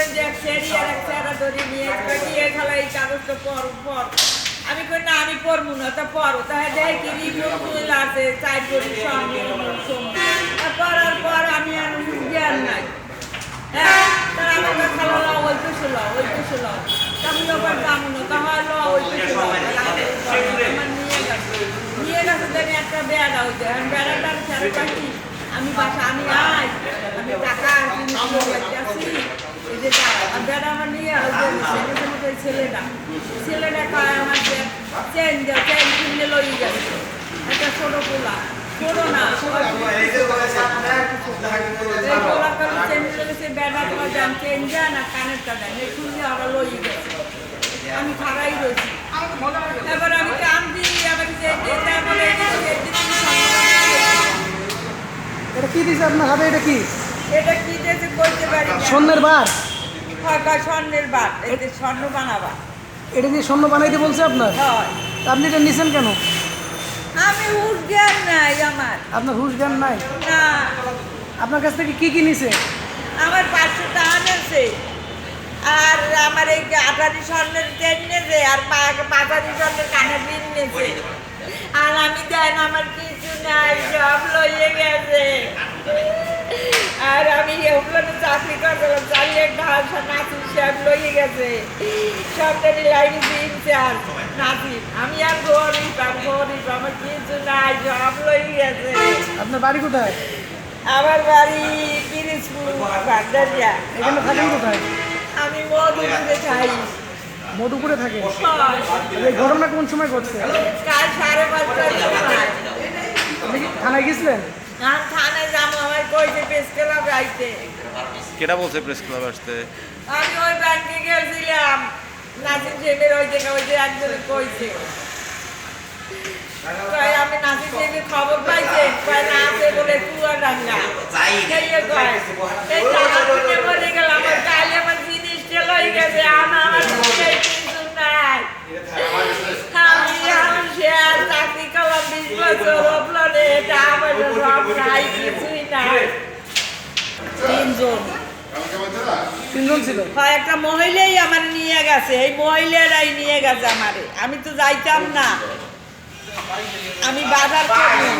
করেন যে এক সেরি আর এক সেরা ধরে নিয়ে খেলা এই কাগজটা পর আমি কই না আমি পড়বো না তা পড়ো তাহলে দেখি কি রিপোর্ট চলে আসে চাই করি সঙ্গে পড়ার পর আমি আর জ্ঞান নাই হ্যাঁ তারা আমাকে খালা ওইটুসু লাও আমি আবার যাবো না তাহলে ওইটুসু লাও আমার নিয়ে গেছে দেন একটা বেড়া হইতে বেড়াটা আমি ফেরত পাচ্ছি আমি বাসা আমি আমি টাকা আসি এই যে বেড়া আমার নিয়ে ছেলেটা খায় আমার চেন কিনে লই গেছে একটা ছোট পোলা ছোট না চেন গেছে বেড়া তোমার যান চেন যান আর কানের টা দেন এই শুনলে ওরা লই গেছে আমি খারাই রয়েছি এবার আমি কাম দিই আবার এটা কি দিছে আপনার হাতে? এটা কি দিয়েছে বলতে পারি না। স্বর্ণের বার? হয় স্বর্ণের বার, এতে স্বর্ণ বানাবা। এটা দিয়ে স্বর্ণ বানাইতে বলছে আপনার? হয়। আপনি এটা নিছেন কেন? আমি হুঁশ জ্ঞান নাই আমার। আপনার হুঁশ জ্ঞান নাই? না। আপনার কাছ থেকে কি নিছে? আমার 500 টাকা নেছে আর আমার এই 18 স্বর্ণের চেন নেছে আর 5 স্বর্ণের কানের বিল নেছে আর আমি দেন আমার কিছু নাই সব লইয়ে গেছে আর আমি ওগুলো চাকরি করছিলাম চালিয়ে নাসির সাহেব লইয়ে গেছে সরকারি লাইনে দিচ্ছে আর নাসির আমি আর গরিব আমার কিছু নাই সব লইয়ে গেছে। আপনার বাড়ি কোথায়? আমার বাড়ি পিরিজপুর ভান্ডারিয়া। এখানে থাকেন কোথায়? আমি মধুপুরে থাই। মধুপুরে থাকে? এই ঘটনা কোন সময় ঘটছে? কাল 5:30টার সময়। আপনি কি থানায় গেছিলেন? না থানায় যাবো আমার কইছে প্রেস ক্লাব আইতে। কেটা বলছে প্রেস ক্লাব আসতে? আমি ওই ব্যাংকে গেছিলাম নাসির সাহেবের ওই যে একজন কইছে আমি নাসির সাহেবের খবর পাইছে কয় না আছে বলে তুয়া ডাঙ্গা এই টাকা কিনে বলে গেল আমার কালে আমার জিনিসটা লই গেছে আমার কিছু নাই আমি শেয়ার চাকরি করলাম 20 বছর অপলনে এটা আমার সব নাই কিছুই নাই। তিনজন ছিল? হয় একটা মহিলাই আমার নিয়ে গেছে এই মহিলারাই নিয়ে গেছে আমারে আমি তো যাইতাম না আমি বাজার করি।